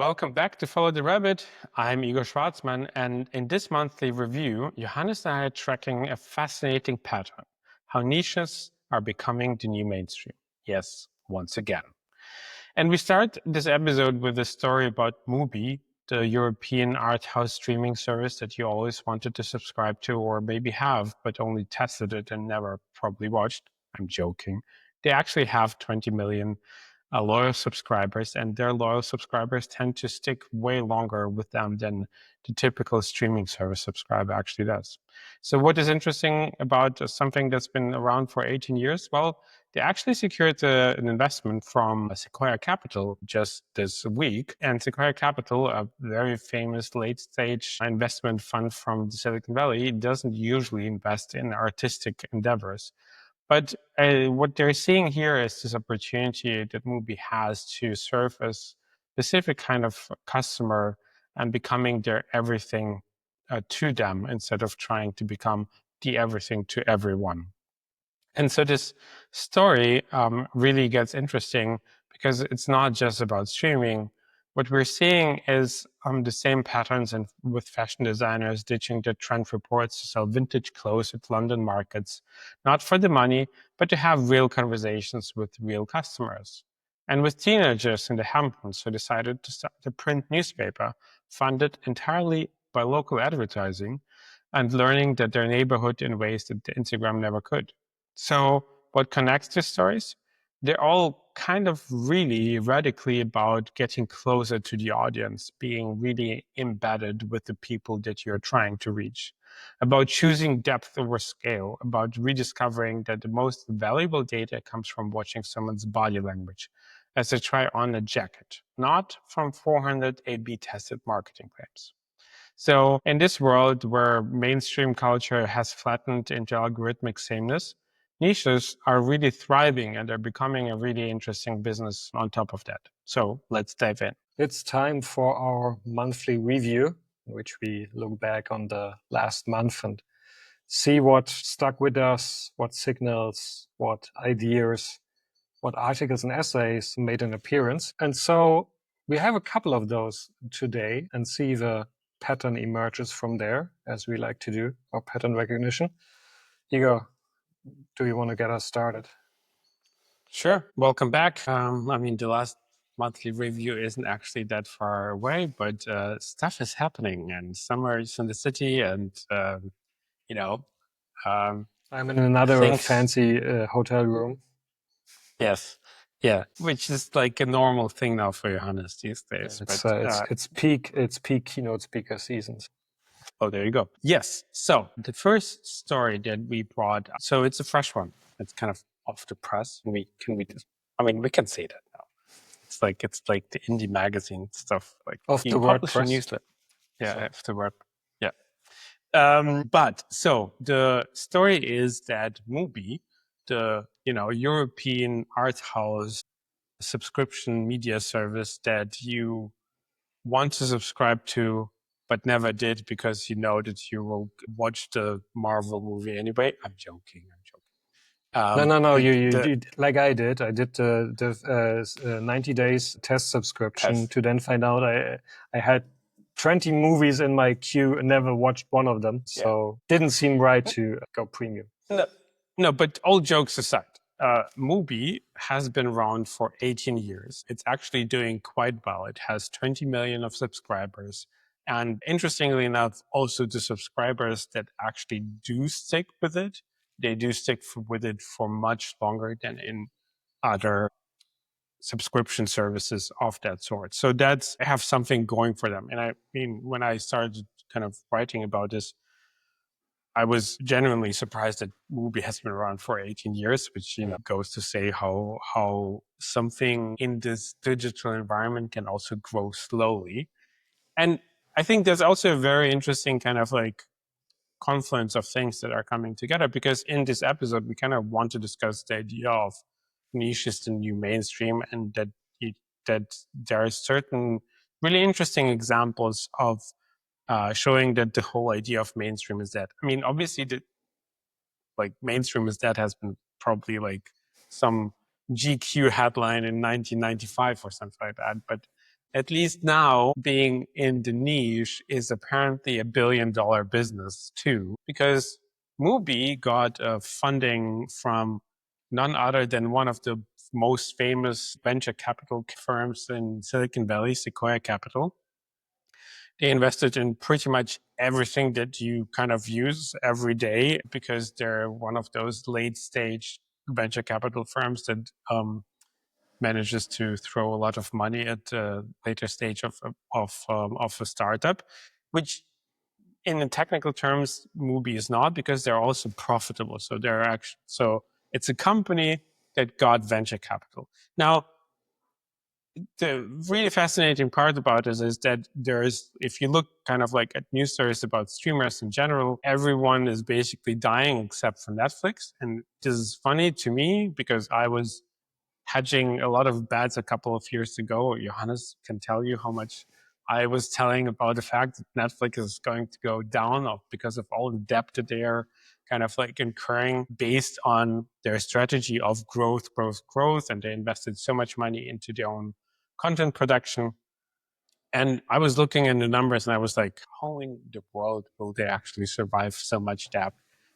Welcome back to Follow the Rabbit. I'm Igor Schwartzman, and in this monthly review, Johannes and I are tracking a fascinating pattern, how niches are becoming the new mainstream. Yes, once again. And we start this episode with a story about Mubi, the European art house streaming service that you always wanted to subscribe to or maybe have, but only tested it and never probably watched. I'm joking. They actually have 20 million loyal subscribers, and their loyal subscribers tend to stick way longer with them than the typical streaming service subscriber actually does. So what is interesting about something that's been around for 18 years? Well, they actually secured an investment from Sequoia Capital just this week. And Sequoia Capital, a very famous late-stage investment fund from the Silicon Valley, doesn't usually invest in artistic endeavors. But what they're seeing here is this opportunity that Mubi has to serve a specific kind of customer and becoming their everything to them instead of trying to become the everything to everyone. And so this story really gets interesting because it's not just about streaming. What we're seeing is the same patterns with fashion designers ditching the trend reports to sell vintage clothes at London markets, not for the money, but to have real conversations with real customers. And with teenagers in the Hamptons who decided to start a print newspaper funded entirely by local advertising and learning that their neighborhood in ways that the Instagram never could. So what connects the stories? They're all kind of really radically about getting closer to the audience, being really embedded with the people that you're trying to reach, about choosing depth over scale, about rediscovering that the most valuable data comes from watching someone's body language as they try on a jacket, not from 400 A/B tested marketing claims. So in this world where mainstream culture has flattened into algorithmic sameness, niches are really thriving and they're becoming a really interesting business on top of that. So let's dive in. It's time for our monthly review, in which we look back on the last month and see what stuck with us, what signals, what ideas, what articles and essays made an appearance. And so we have a couple of those today and see the pattern emerges from there, as we like to do, our pattern recognition. Igor, do you want to get us started? Sure. Welcome back. The last monthly review isn't actually that far away, but stuff is happening and summer is in the city and, I'm in another things... fancy hotel room. Yes. Yeah. Which is like a normal thing now for Johannes these days. It's peak keynote speaker seasons. Oh, there you go. Yes. So the first story that we brought, so it's a fresh one. It's kind of off the press. We can say that now. It's like the indie magazine stuff. Like off the WordPress newsletter. Yeah, off the word. Yeah. But so the story is that Mubi, the European art house subscription media service that you want to subscribe to but never did because you know that you will watch the Marvel movie anyway. I'm joking. No. You like I did. I did the 90 days test subscription to then find out I had 20 movies in my queue and never watched one of them. So didn't seem right to go premium. No, but all jokes aside, Mubi has been around for 18 years. It's actually doing quite well. It has 20 million of subscribers. And interestingly enough, also the subscribers that actually do stick with it, they do stick with it for much longer than in other subscription services of that sort. So that's have something going for them. And I mean, when I started kind of writing about this, I was genuinely surprised that Mubi has been around for 18 years, which goes to say how something in this digital environment can also grow slowly. And I think there's also a very interesting kind of like confluence of things that are coming together, because in this episode we kind of want to discuss the idea of niche is the new mainstream, and that there are certain really interesting examples of showing that the whole idea of mainstream is dead. I mean, obviously, mainstream is dead has been probably like some GQ headline in 1995 or something like that. But at least now being in the niche is apparently a $1 billion business too, because Mubi got funding from none other than one of the most famous venture capital firms in Silicon Valley, Sequoia Capital. They invested in pretty much everything that you kind of use every day because they're one of those late stage venture capital firms that manages to throw a lot of money at the later stage of a startup, which in technical terms, Mubi is not, because they're also profitable. So they're actually, so it's a company that got venture capital. Now, the really fascinating part about this is that if you look kind of like at news stories about streamers in general, everyone is basically dying except for Netflix. And this is funny to me because I was hedging a lot of bets a couple of years ago. Johannes can tell you how much I was telling about the fact that Netflix is going to go down because of all the debt that they are kind of like incurring based on their strategy of growth. And they invested so much money into their own content production. And I was looking at the numbers and I was like, how in the world will they actually survive so much debt?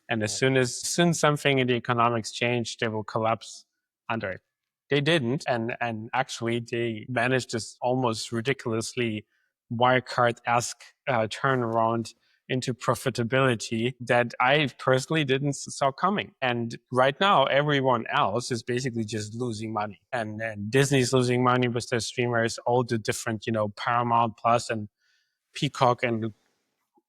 And as soon as something in the economics change, they will collapse under it. They didn't. And actually they managed this almost ridiculously Wirecard-esque turnaround into profitability that I personally didn't saw coming. And right now, everyone else is basically just losing money. And Disney's losing money with their streamers, all the different, Paramount Plus and Peacock and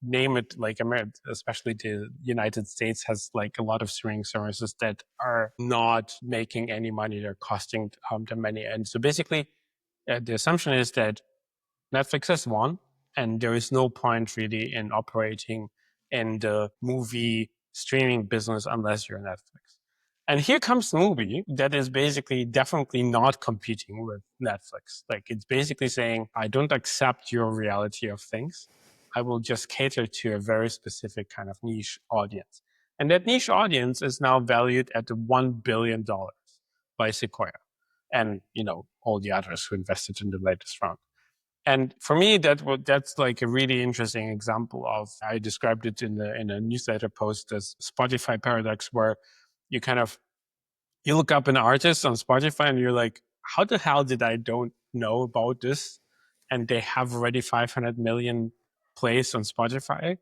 name it, like America, especially the United States has like a lot of streaming services that are not making any money. They're costing them money. And so basically, the assumption is that Netflix has won, and there is no point really in operating in the movie streaming business unless you're Netflix. And here comes Mubi that is basically definitely not competing with Netflix. Like it's basically saying, I don't accept your reality of things. I will just cater to a very specific kind of niche audience. And that niche audience is now valued at $1 billion by Sequoia and, all the others who invested in the latest round. And for me, that's like a really interesting example of, I described it in a newsletter post as Spotify paradox, where you kind of, you look up an artist on Spotify and you're like, how the hell did I don't know about this? And they have already 500 million plays on Spotify.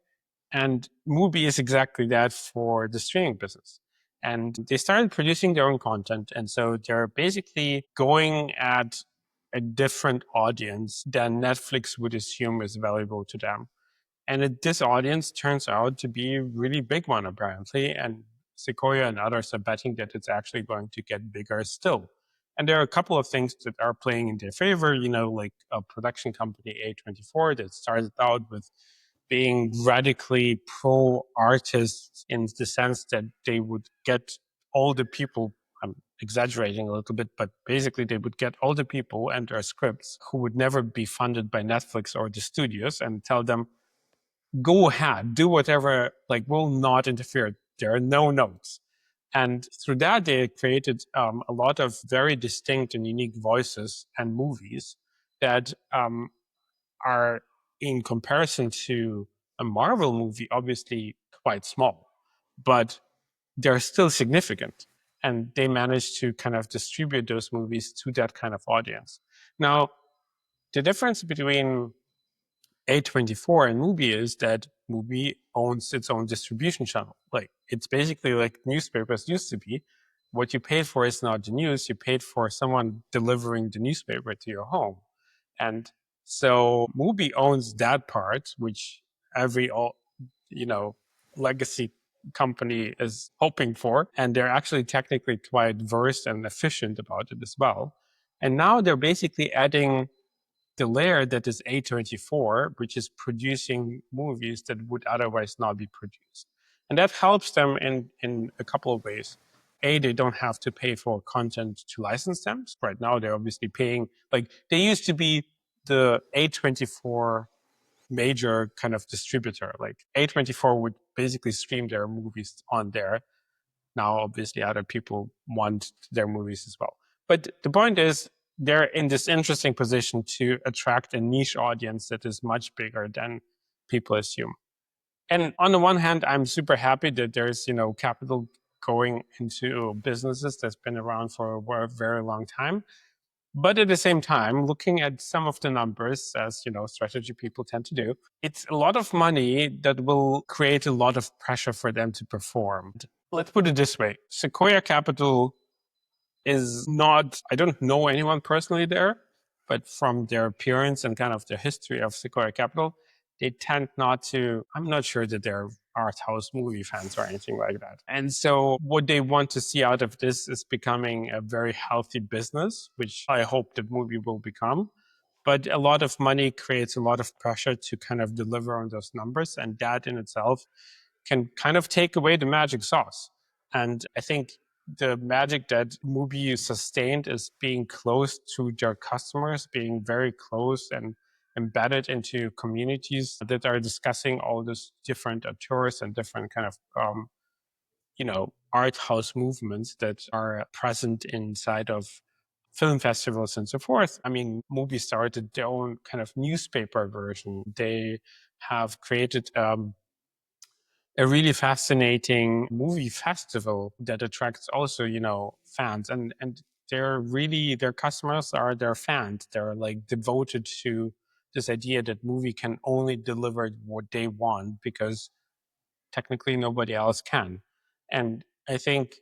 And Mubi is exactly that for the streaming business. And they started producing their own content. And so they're basically going at a different audience than Netflix would assume is valuable to them. And this audience turns out to be a really big one, apparently. And Sequoia and others are betting that it's actually going to get bigger still. And there are a couple of things that are playing in their favor, like a production company, A24, that started out with being radically pro artists in the sense that they would get all the people, I'm exaggerating a little bit, but basically they would get all the people and their scripts who would never be funded by Netflix or the studios and tell them, go ahead, do whatever, like we'll not interfere. There are no notes. And through that, they created a lot of very distinct and unique voices and movies that are, in comparison to a Marvel movie, obviously quite small, but they're still significant. And they managed to kind of distribute those movies to that kind of audience. Now, the difference between A24 and Mubi is that Mubi owns its own distribution channel. Like it's basically like newspapers used to be. What you paid for is not the news. You paid for someone delivering the newspaper to your home. And so Mubi owns that part, which every, legacy company is hoping for. And they're actually technically quite versed and efficient about it as well. And now they're basically adding the layer that is A24, which is producing movies that would otherwise not be produced. And that helps them in a couple of ways. A, they don't have to pay for content to license them. Right now, they're obviously paying, like they used to be the A24 major kind of distributor. Like A24 would basically stream their movies on there. Now, obviously, other people want their movies as well. But the point is, they're in this interesting position to attract a niche audience that is much bigger than people assume. And on the one hand, I'm super happy that there's, capital going into businesses that's been around for a very long time. But at the same time, looking at some of the numbers, as strategy people tend to do, it's a lot of money that will create a lot of pressure for them to perform. Let's put it this way. Sequoia Capital is not, I don't know anyone personally there, but from their appearance and kind of the history of Sequoia Capital, they tend not to, I'm not sure that they're art house movie fans or anything like that. And so what they want to see out of this is becoming a very healthy business, which I hope that Mubi will become. But a lot of money creates a lot of pressure to kind of deliver on those numbers. And that in itself can kind of take away the magic sauce. And I think the magic that Mubi sustained is being close to their customers, being very close and embedded into communities that are discussing all these different tours and different kind of, art house movements that are present inside of film festivals and so forth. I mean, Mubi started their own kind of newspaper version. They have created a really fascinating movie festival that attracts also, fans. And their customers are their fans. They're like devoted to this idea that movie can only deliver what they want because technically nobody else can. And I think,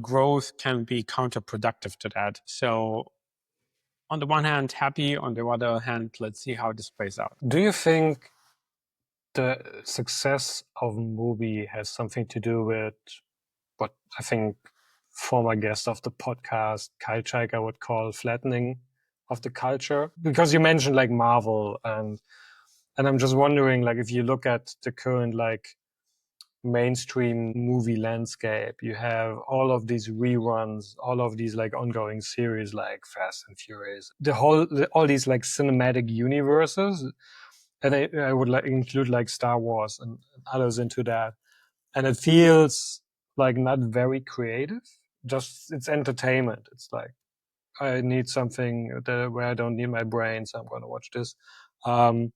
growth can be counterproductive to that. So on the one hand, happy. On the other hand, let's see how this plays out. Do you think the success of Mubi has something to do with what I think former guest of the podcast, Kyle Chaiker, would call flattening of the culture? Because you mentioned like Marvel, and I'm just wondering, like, if you look at the current like mainstream movie landscape, you have all of these reruns, all of these like ongoing series like Fast and Furious, all these like cinematic universes. And I would like include like Star Wars and others into that. And it feels like not very creative. Just it's entertainment. It's like I need something where I don't need my brain, so I'm going to watch this. And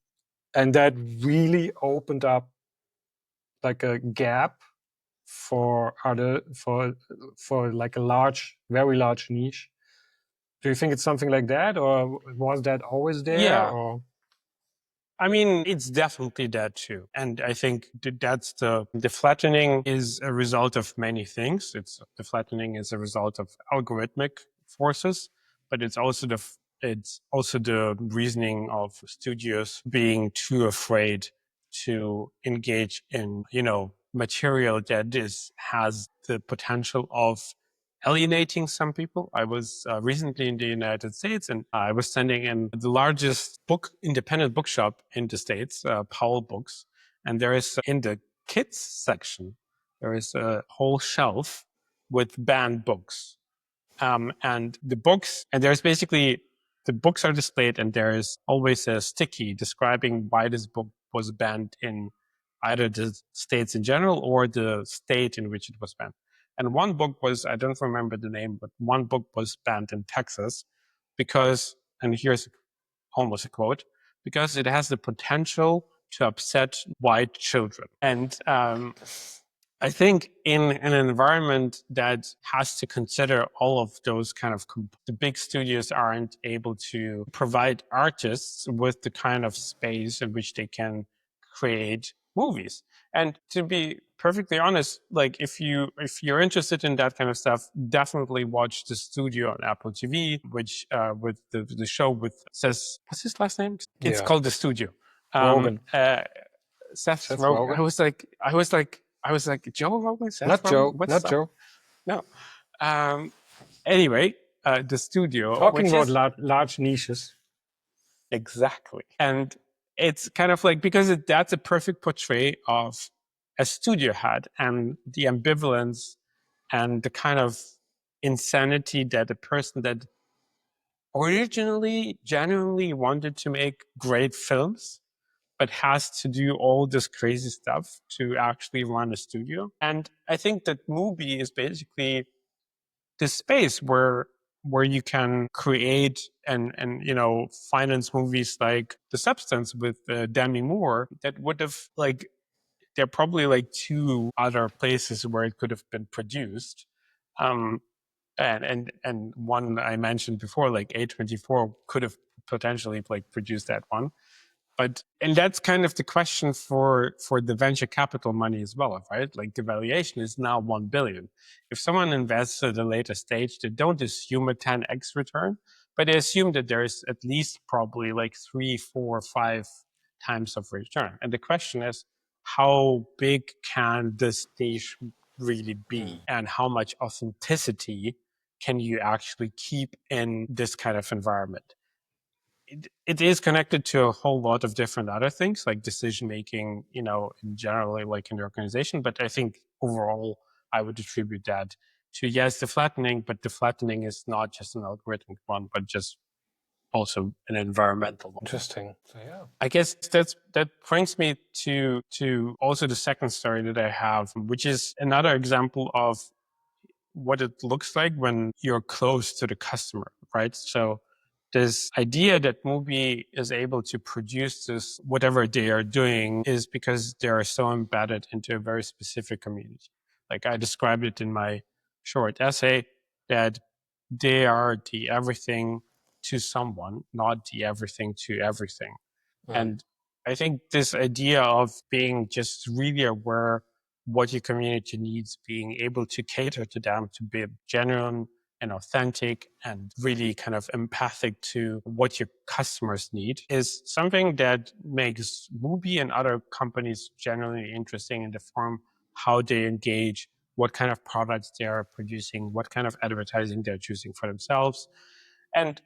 that really opened up like a gap for like a very large niche. Do you think it's something like that, or was that always there? Yeah. Or I mean, it's definitely that too. And I think that's the flattening is a result of many things. The flattening is a result of algorithmic forces, but it's also the reasoning of studios being too afraid to engage in, material that has the potential of alienating some people. I was recently in the United States, and I was standing in the largest independent bookshop in the States, Powell Books. And there is in the kids section, there is a whole shelf with banned books. And the books, and there's basically, the books are displayed and there is always a sticky describing why this book was banned in either the states in general or the state in which it was banned. And one book was, I don't remember the name, but one book was banned in Texas because, and here's almost a quote, because it has the potential to upset white children. And I think in an environment that has to consider all of those kind of, the big studios aren't able to provide artists with the kind of space in which they can create movies. And to be perfectly honest, like if you're interested in that kind of stuff, definitely watch The Studio on Apple TV, which with the show with what's his last name? It's called The Studio. Rogan. Seth Rogen. I was like Joe Rogan. Not Joe. Not Joe. No. Anyway, The Studio. Talking about large niches. Exactly. And it's kind of like, because that's a perfect portray of a studio head and the ambivalence and the kind of insanity that a person that originally genuinely wanted to make great films, but has to do all this crazy stuff to actually run a studio. And I think that Mubi is basically the space where where you can create and finance movies like The Substance with Demi Moore, that would have there are probably two other places where it could have been produced. And one I mentioned before, like A24 could have potentially produced that one. And that's kind of the question for the venture capital money as well, right? Like the valuation is now 1 billion. If someone invests at a later stage, they don't assume a 10x return, but they assume that there is at least probably 3, 4, 5 times of return. And the question is, how big can this stage really be? And how much authenticity can you actually keep in this kind of environment? It is connected to a whole lot of different other things, like decision making, in generally in the organization. But I think overall, I would attribute that to, yes, the flattening, but the flattening is not just an algorithmic one, but just also an environmental one. Interesting. So yeah, I guess that brings me to also the second story that I have, which is another example of what it looks like when you're close to the customer, right? So this idea that Mubi is able to produce this, whatever they are doing, is because they are so embedded into a very specific community. Like I described it in my short essay, that they are the everything to someone, not the everything to everything. And I think this idea of being just really aware what your community needs, being able to cater to them, to be genuine and authentic and really kind of empathic to what your customers need, is something that makes Mubi and other companies generally interesting in the form how they engage, what kind of products they are producing, what kind of advertising they're choosing for themselves. And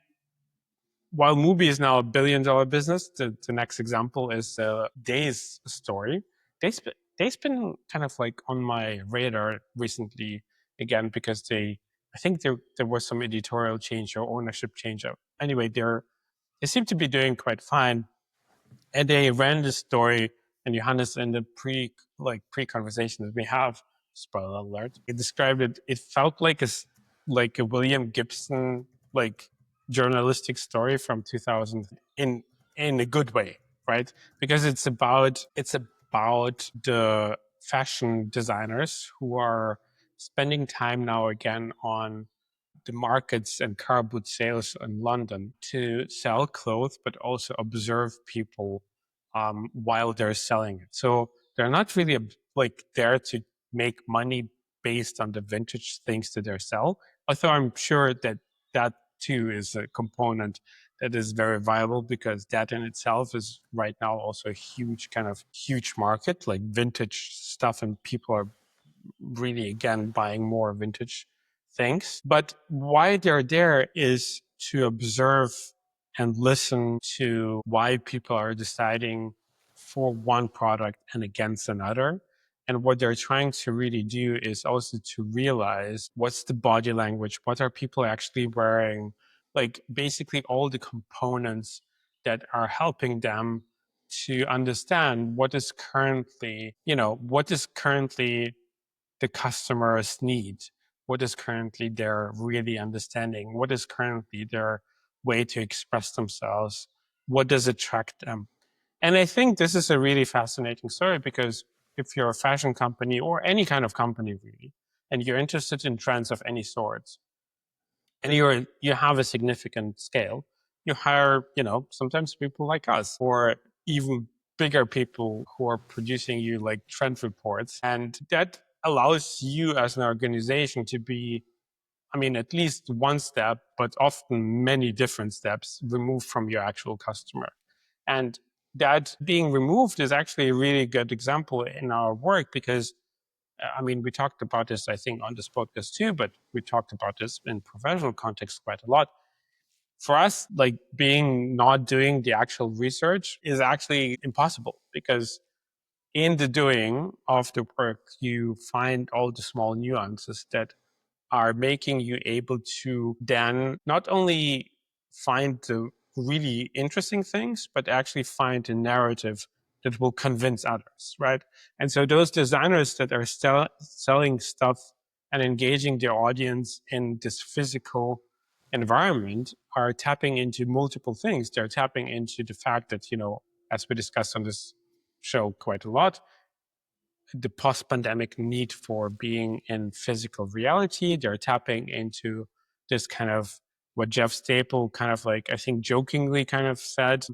while Mubi is now $1 billion business, the next example is Day's story. Day's been kind of on my radar recently again, because I think there was some editorial change or ownership change. Anyway, they seem to be doing quite fine. And they ran this story, and Johannes, in the pre-conversation that we have, spoiler alert, he described it. It felt like a William Gibson journalistic story from 2000 in a good way, right? Because it's about the fashion designers who are spending time now again on the markets and car boot sales in London to sell clothes, but also observe people while they're selling it. So they're not really there to make money based on the vintage things that they sell. Although I'm sure that too is a component that is very viable, because that in itself is right now also a huge market, like vintage stuff, and people are really again buying more vintage things. But why they're there is to observe and listen to why people are deciding for one product and against another. And what they're trying to really do is also to realize what's the body language, what are people actually wearing, basically all the components that are helping them to understand what is currently the customer's need, what is currently their really understanding, what is currently their way to express themselves, what does attract them. And I think this is a really fascinating story, because if you're a fashion company or any kind of company really, and you're interested in trends of any sorts, and you have a significant scale, you hire, sometimes people like us, or even bigger people who are producing you trend reports. And that allows you as an organization to be, at least one step, but often many different steps removed from your actual customer. And that being removed is actually a really good example in our work, because we talked about this, I think, on this podcast too, but we talked about this in professional context quite a lot. For us, being not doing the actual research is actually impossible, because in the doing of the work, you find all the small nuances that are making you able to then not only find the really interesting things, but actually find a narrative that will convince others, right? And so those designers that are selling stuff and engaging their audience in this physical environment are tapping into multiple things. They're tapping into the fact that, as we discussed on this show quite a lot, the post-pandemic need for being in physical reality. They're tapping into this kind of what Jeff Staple kind of like, I think jokingly kind of said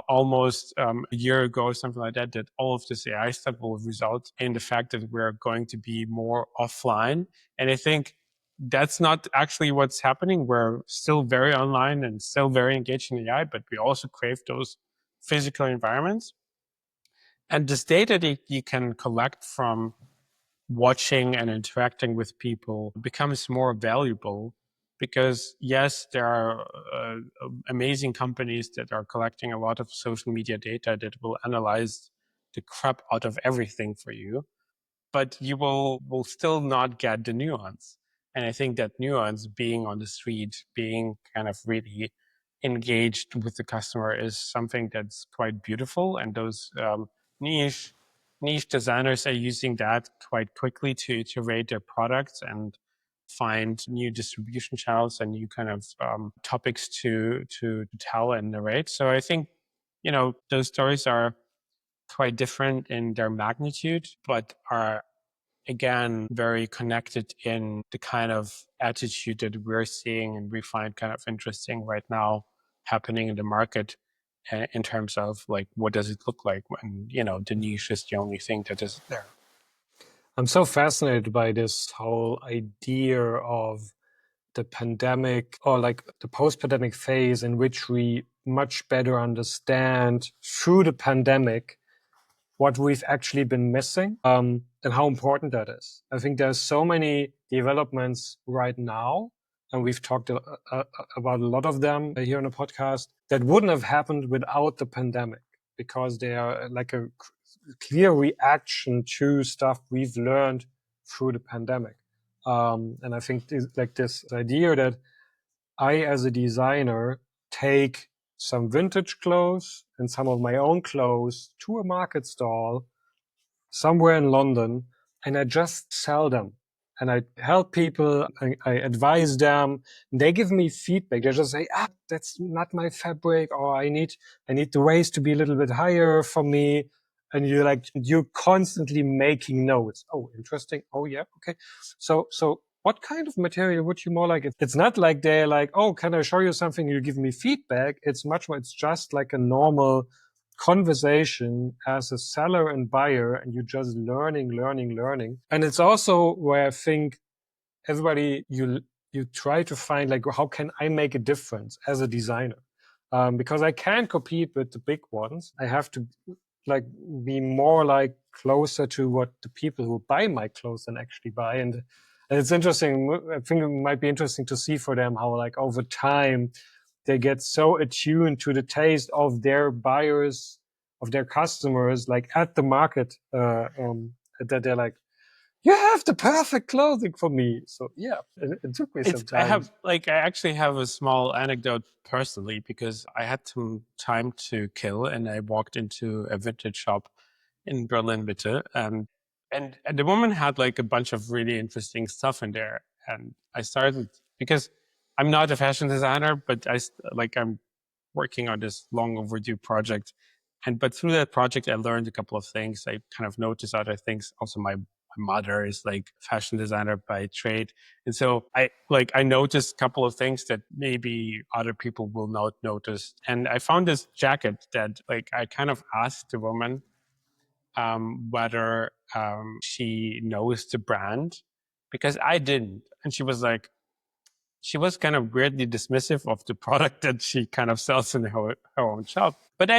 almost a year ago or something like that, that all of this AI stuff will result in the fact that we're going to be more offline. And I think that's not actually what's happening. We're still very online and still very engaged in AI, but we also crave those physical environments. And this data that you can collect from watching and interacting with people becomes more valuable because, yes, there are amazing companies that are collecting a lot of social media data that will analyze the crap out of everything for you, but you will still not get the nuance. And I think that nuance, being on the street, being kind of really engaged with the customer, is something that's quite beautiful. And those niche designers are using that quite quickly to rate their products and find new distribution channels and new kind of topics to tell and narrate. So I think, those stories are quite different in their magnitude, but are again very connected in the kind of attitude that we're seeing and we find kind of interesting right now happening in the market in terms of like, what does it look like when, the niche is the only thing that is there. I'm so fascinated by this whole idea of the pandemic, or like the post-pandemic phase, in which we much better understand through the pandemic what we've actually been missing, and how important that is. I think there's so many developments right now, and we've talked about a lot of them here on the podcast, that wouldn't have happened without the pandemic, because they are like a clear reaction to stuff we've learned through the pandemic. And I think this idea that I, as a designer, take some vintage clothes and some of my own clothes to a market stall somewhere in London, and I just sell them. And I help people, I advise them, and they give me feedback. They just say, that's not my fabric, or I need the waist to be a little bit higher for me. And you're constantly making notes. Oh, interesting. Oh, yeah. Okay. So what kind of material would you more like? It's not like they're like, oh, can I show you something? You give me feedback. It's much more, it's just like a normal conversation as a seller and buyer, and you're just learning. And it's also where I think everybody, you try to find like, how can I make a difference as a designer? Because I can't compete with the big ones. I have to like be more like closer to what the people who buy my clothes and actually buy. And it's interesting. I think it might be interesting to see for them how like over time they get so attuned to the taste of their buyers, of their customers, like at the market, that they're like, you have the perfect clothing for me. So yeah, it took me some time. I actually have a small anecdote personally, because I had some time to kill and I walked into a vintage shop in Berlin Mitte. And the woman had like a bunch of really interesting stuff in there. And I started, because I'm not a fashion designer, but I'm working on this long overdue project. But through that project, I learned a couple of things. I kind of noticed other things. Also, my mother is like fashion designer by trade. And so I noticed a couple of things that maybe other people will not notice. And I found this jacket that like, I kind of asked the woman whether she knows the brand, because I didn't. And she was kind of weirdly dismissive of the product that she kind of sells in her own shop. But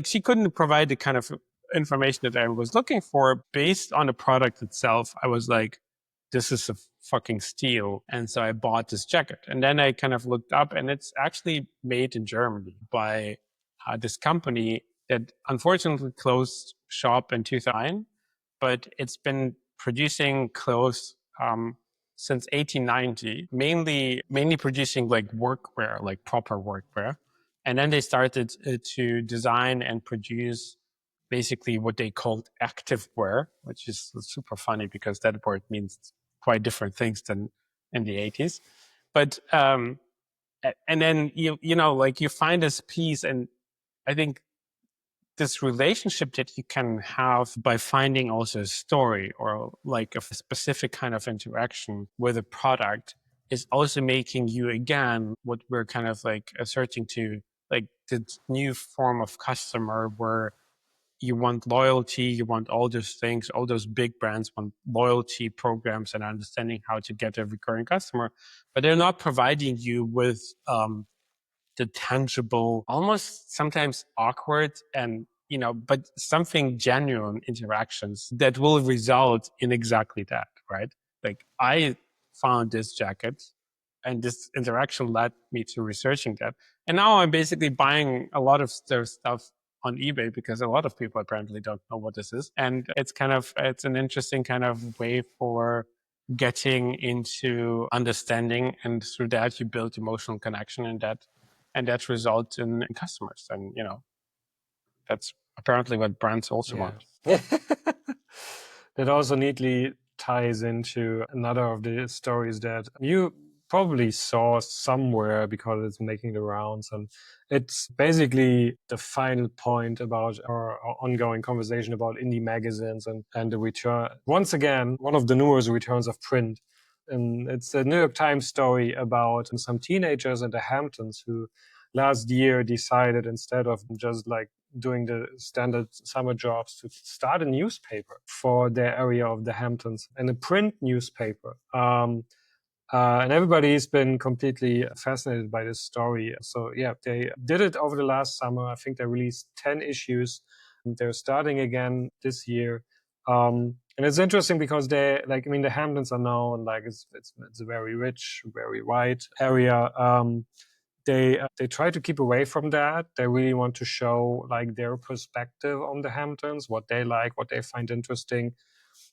she couldn't provide the kind of information that I was looking for based on the product itself. I was like, this is a fucking steal. And so I bought this jacket. And then I kind of looked up, and it's actually made in Germany by this company that unfortunately closed shop in 2009, but it's been producing clothes since 1890, mainly producing like workwear, like proper workwear. And then they started to design and produce basically what they called active wear, which is super funny because that word means quite different things than in the 80s. But And then you find this piece, and I think this relationship that you can have by finding also a story or like a specific kind of interaction with a product is also making you, again, what we're kind of like asserting to, like this new form of customer where you want loyalty, you want all those things, all those big brands want loyalty programs and understanding how to get a recurring customer, but they're not providing you with the tangible, almost sometimes awkward and, but something genuine interactions that will result in exactly that, right? Like I found this jacket and this interaction led me to researching that. And now I'm basically buying a lot of their stuff on eBay because a lot of people apparently don't know what this is. And it's an interesting kind of way for getting into understanding. And through that, you build emotional connection, and that results in customers. And, that's apparently what brands also want. That also neatly ties into another of the stories that you probably saw somewhere because it's making the rounds. And it's basically the final point about our ongoing conversation about indie magazines and the return. Once again, one of the numerous returns of print. And it's a New York Times story about some teenagers in the Hamptons who last year decided, instead of just like doing the standard summer jobs, to start a newspaper for their area of the Hamptons, and a print newspaper. And everybody's been completely fascinated by this story. So yeah, they did it over the last summer. I think they released 10 issues. They're starting again this year. And it's interesting because the Hamptons are known, like it's a very rich, very white area. They try to keep away from that. They really want to show like their perspective on the Hamptons, what they like, what they find interesting.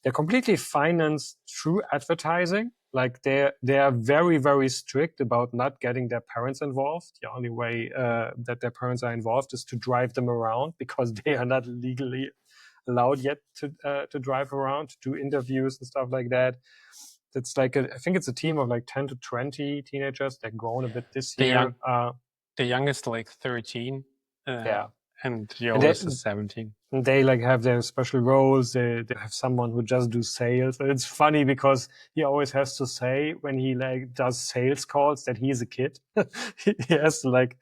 They're completely financed through advertising. Like they are very, very strict about not getting their parents involved. The only way that their parents are involved is to drive them around, because they are not legally allowed yet to drive around, to do interviews and stuff like that. It's like I think it's a team of like 10 to 20 teenagers. They've grown a bit this year. The youngest like 13. Yeah. And the oldest is 17. They like have their special roles. They have someone who just do sales. And it's funny because he always has to say when he like does sales calls that he's a kid. He has to like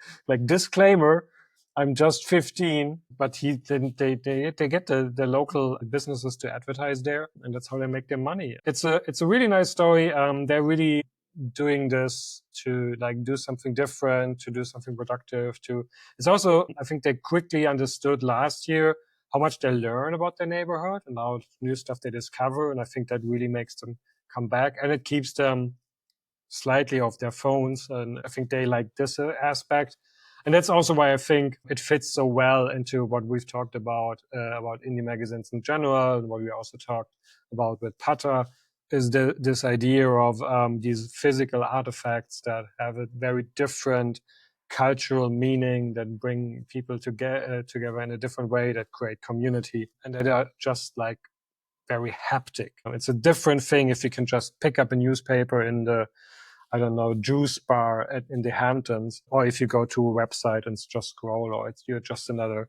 disclaimer, I'm just 15, but they get the local businesses to advertise there, and that's how they make their money. It's a really nice story. They're really doing this to like do something different, to do something productive. It's also, I think they quickly understood last year how much they learn about their neighborhood and how new stuff they discover, and I think that really makes them come back, and it keeps them slightly off their phones. And I think they like this aspect. And that's also why I think it fits so well into what we've talked about indie magazines in general, and what we also talked about with Pata, is this idea of these physical artifacts that have a very different cultural meaning, that bring people together in a different way, that create community, and that are just like very haptic. It's a different thing if you can just pick up a newspaper in the, I don't know, juice bar in the Hamptons, or if you go to a website and just scroll, or you're just another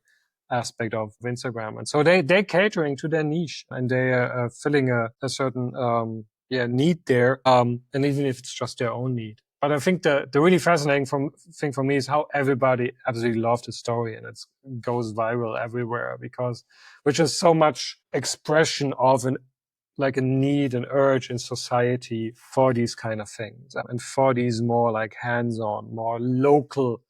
aspect of Instagram. And so they're catering to their niche, and they are filling a certain need there, and even if it's just their own need. But I think the really fascinating thing for me is how everybody absolutely loved the story, and it goes viral everywhere, which is so much expression of a need, an urge in society for these kind of things, and for these more like hands-on, more local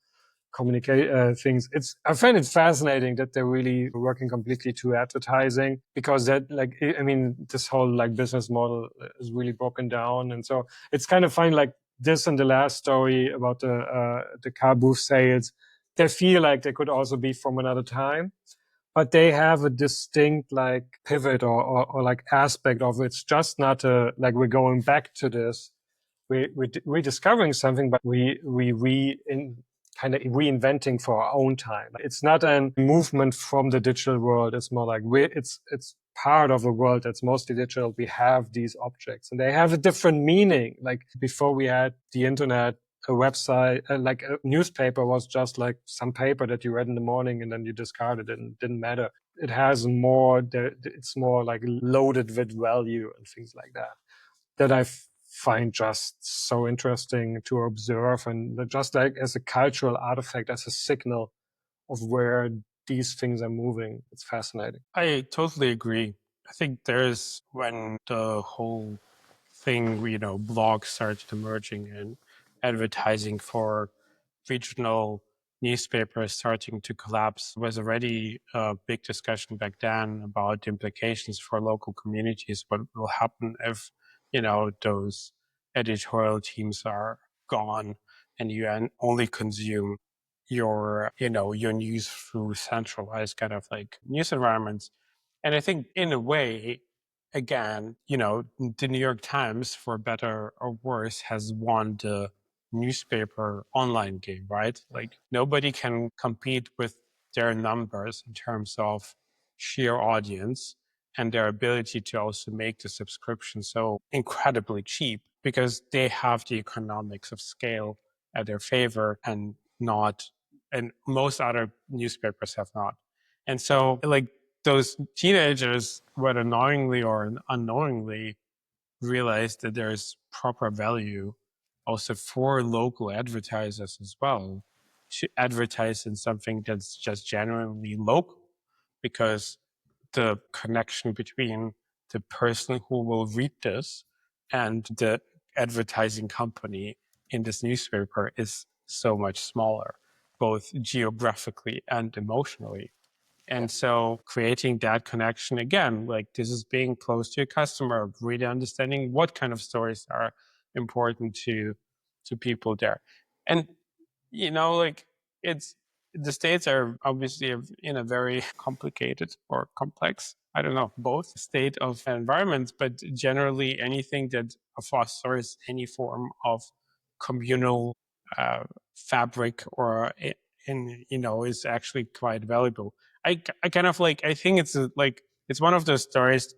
communicate things. I find it fascinating that they're really working completely to advertising, because that, like, I mean, this whole like business model is really broken down. And so it's kind of fun, like this and the last story about the car booth sales. They feel like they could also be from another time, but they have a distinct like pivot or like aspect of it. It's just not like we're going back to this. We're rediscovering something, but kind of reinventing for our own time. It's not a movement from the digital world. It's more like it's part of a world that's mostly digital. We have these objects, and they have a different meaning. Like before we had the internet, a website, like a newspaper was just like some paper that you read in the morning and then you discarded it and it didn't matter. It has more, it's more like loaded with value and things like that I find just so interesting to observe, and just like as a cultural artifact, as a signal of where these things are moving. It's fascinating. I totally agree. I think there's when the whole thing, blogs started emerging and advertising for regional newspapers starting to collapse was already a big discussion back then about the implications for local communities. What will happen if, those editorial teams are gone and you only consume your news through centralized kind of like news environments. And I think in a way, again, the New York Times, for better or worse, has won the newspaper online game, right? Like nobody can compete with their numbers in terms of sheer audience and their ability to also make the subscription so incredibly cheap because they have the economics of scale at their favor and not, and most other newspapers have not. And so like those teenagers, whether knowingly or unknowingly, realize that there's proper value also for local advertisers as well to advertise in something that's just genuinely local, because the connection between the person who will read this and the advertising company in this newspaper is so much smaller, both geographically and emotionally. And so creating that connection again, like this is being close to your customer, really understanding what kind of stories are important to people there. And like it's the states are obviously in a very complicated or complex, I don't know, both state of environments, but generally anything that fosters any form of communal fabric or is actually quite valuable. I kind of like, I think it's it's one of those stories.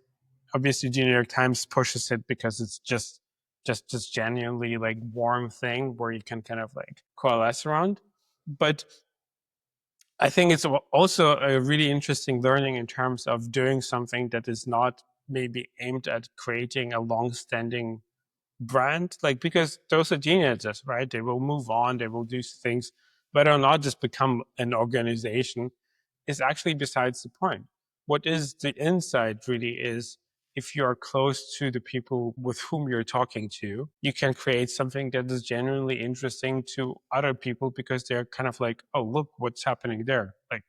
Obviously, the New York Times pushes it because it's just genuinely like warm thing where you can kind of like coalesce around. But I think it's also a really interesting learning in terms of doing something that is not maybe aimed at creating a long-standing brand, like because those are teenagers, right? They will move on, they will do things, but are not just become an organization is actually besides the point. What is the insight really is if you are close to the people with whom you're talking to, you can create something that is genuinely interesting to other people because they're kind of like, oh, look what's happening there. Like,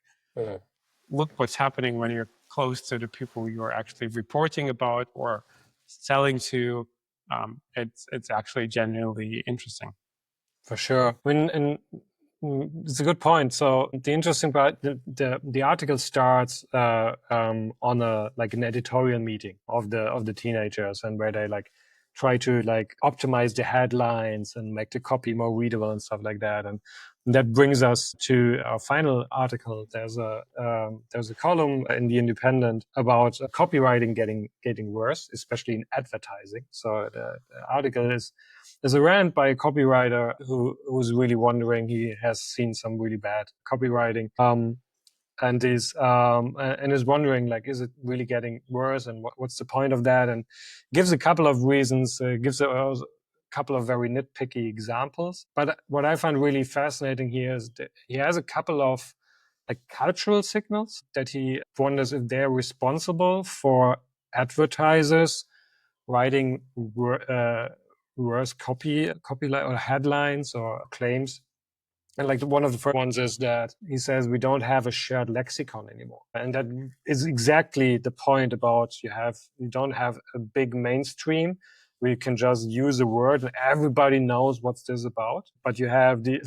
look what's happening when you're close to the people you're actually reporting about or selling to. It's actually genuinely interesting. For sure. It's a good point. So the interesting part, the article starts on a like an editorial meeting of the teenagers, and where they like try to like optimize the headlines and make the copy more readable and stuff like that. And that brings us to our final article. There's a column in the Independent about copywriting getting worse, especially in advertising. So the article is there's a rant by a copywriter who's really wondering. He has seen some really bad copywriting, and is wondering, like, is it really getting worse, and what's the point of that? And gives a couple of reasons. Gives a couple of very nitpicky examples. But what I find really fascinating here is that he has a couple of like cultural signals that he wonders if they're responsible for advertisers writing worse copy or headlines or claims. And like one of the first ones is that he says we don't have a shared lexicon anymore. And that is exactly the point about you don't have a big mainstream where you can just use a word and everybody knows what's this about. But you have the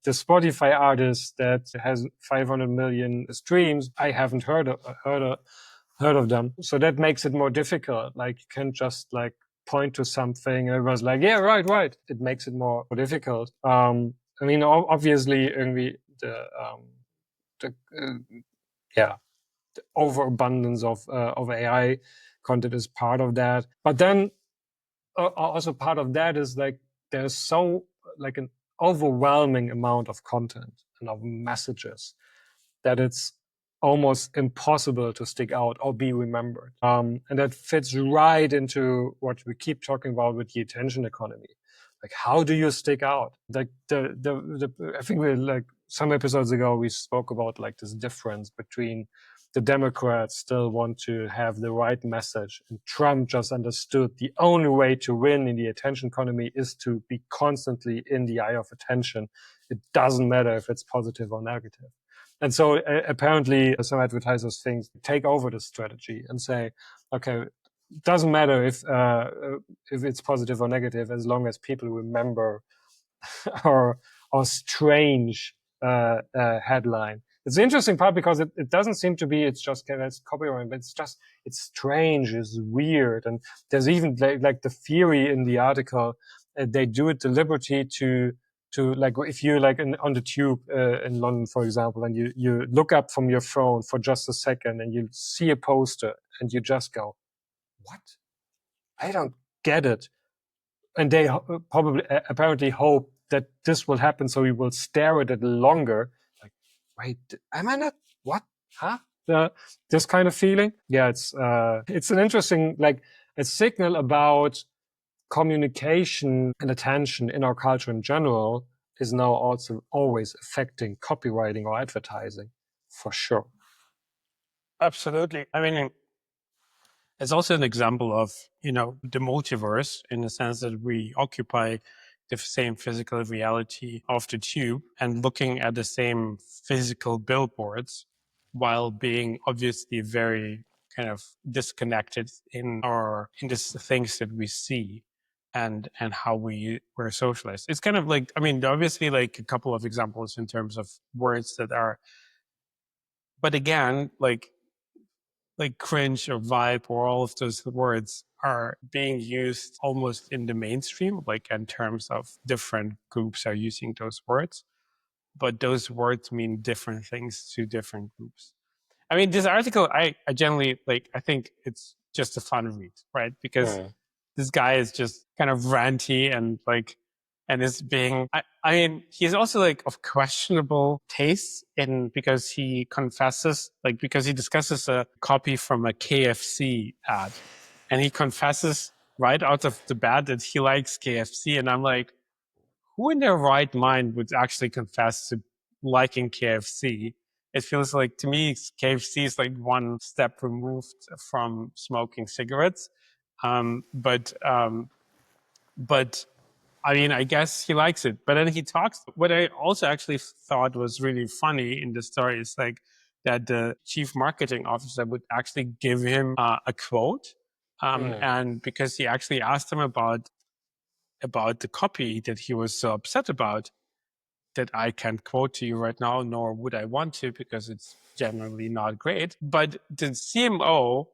Spotify artist that has 500 million streams. I haven't heard of them. So that makes it more difficult. Like you can't just like point to something and everyone's like, yeah, right. It makes it more difficult. I mean, obviously, the overabundance of AI content is part of that. But then also part of that is like there's so like an overwhelming amount of content and of messages that it's almost impossible to stick out or be remembered. And that fits right into what we keep talking about with the attention economy. Like, how do you stick out? Like I think we like some episodes ago, we spoke about like this difference between the Democrats still want to have the right message, and Trump just understood the only way to win in the attention economy is to be constantly in the eye of attention. It doesn't matter if it's positive or negative. And so apparently some advertisers think take over the strategy and say, okay, it doesn't matter if it's positive or negative as long as people remember our strange headline. It's the interesting part because it doesn't seem to be it's just it's copyright, but it's strange, it's weird, and there's even like the theory in the article. They do it deliberately to like if you like on the tube in London, for example, and you look up from your phone for just a second and you see a poster and you just go, what? I don't get it. And they probably apparently hope that this will happen so you will stare at it longer. Like, wait, am I not? What? Huh? This kind of feeling. Yeah, it's an interesting like a signal about communication and attention in our culture in general is now also always affecting copywriting or advertising, for sure. Absolutely. I mean, it's also an example of, the multiverse in the sense that we occupy the same physical reality of the tube and looking at the same physical billboards while being obviously very kind of disconnected in the things that we see and how we're socialized. It's kind of like, I mean, obviously like a couple of examples in terms of words that are, but again, like cringe or vibe or all of those words are being used almost in the mainstream, like in terms of different groups are using those words, but those words mean different things to different groups. I mean, this article, I generally like, I think it's just a fun read, right? Because this guy is just kind of ranty and like, and is being, I mean, he's also like of questionable taste because he confesses, like, because he discusses a copy from a KFC ad and he confesses right out of the bat that he likes KFC. And I'm like, who in their right mind would actually confess to liking KFC? It feels like, to me, KFC is like one step removed from smoking cigarettes. But I mean, I guess he likes it. But then he talks. What I also actually thought was really funny in the story is like that the chief marketing officer would actually give him a quote, and because he actually asked him about the copy that he was so upset about, that I can't quote to you right now, nor would I want to because it's generally not great. But the CMO,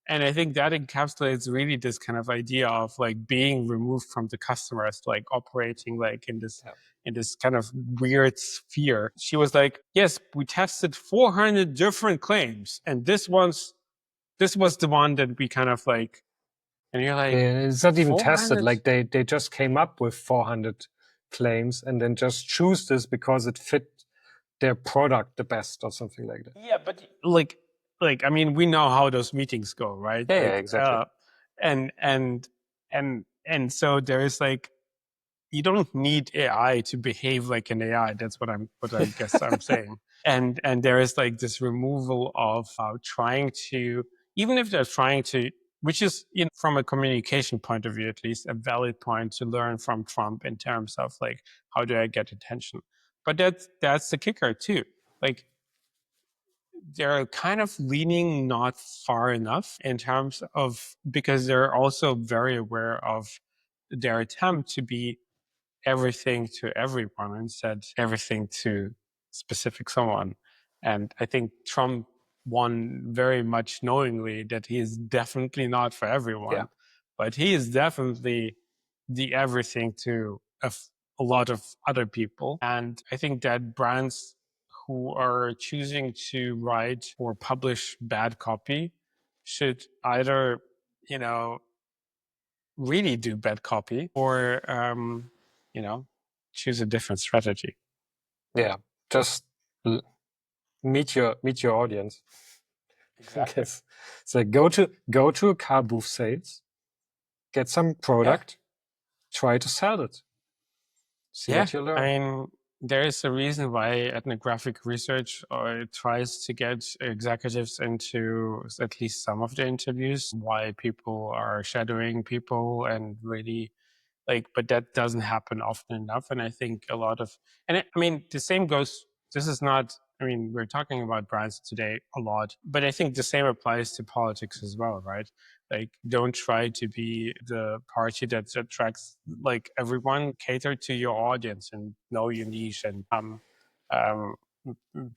and I think that encapsulates really this kind of idea of like being removed from the customers, like operating like in this kind of weird sphere. She was like, yes, we tested 400 different claims, and this was the one that we kind of like, and you're like, it's not even 400? tested. Like they just came up with 400 claims and then just choose this because it fit their product the best or something like that. Yeah, but like I mean, we know how those meetings go, right? Yeah, like, exactly. And so there is like, you don't need AI to behave like an AI. That's what I guess I'm saying. And there is like this removal of trying to, even if they're trying to, which is from a communication point of view, at least a valid point to learn from Trump in terms of like, how do I get attention? But that's the kicker too. Like, they're kind of leaning not far enough in terms of, because they're also very aware of their attempt to be everything to everyone instead everything to specific someone. And I think Trump won very much knowingly that he is definitely not for everyone, but he is definitely the everything to a lot of other people. And I think that brands who are choosing to write or publish bad copy should either, really do bad copy or, choose a different strategy. Yeah, just meet your audience. Exactly. So go to a car booth sales, get some product, try to sell it. See what you learn. I mean, there is a reason why ethnographic research tries to get executives into at least some of the interviews, why people are shadowing people and really but that doesn't happen often enough. And I think a lot of, the same goes, this is not, we're talking about brands today a lot, but I think the same applies to politics as well, right? Don't try to be the party that attracts everyone. Cater to your audience and know your niche. And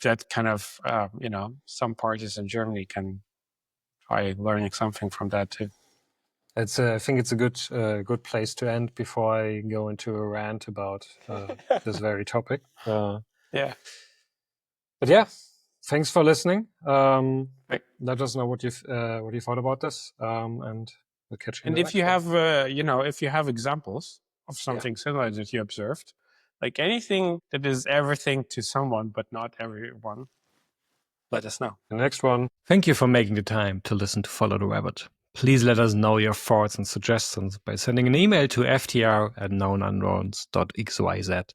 that kind of, some parties in Germany can try learning something from that too. I think it's a good place to end before I go into a rant about this very topic. But yeah, thanks for listening. Let us know what you thought about this, and we'll catch you. And if you have, if you have examples of something similar that you observed, anything that is everything to someone but not everyone, let us know. The next one. Thank you for making the time to listen to Follow the Rabbit. Please let us know your thoughts and suggestions by sending an email to ftr@knownunknowns.xyz.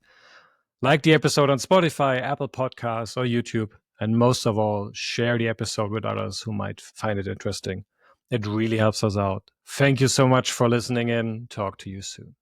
Like the episode on Spotify, Apple Podcasts, or YouTube, and most of all, share the episode with others who might find it interesting. It really helps us out. Thank you so much for listening in. Talk to you soon.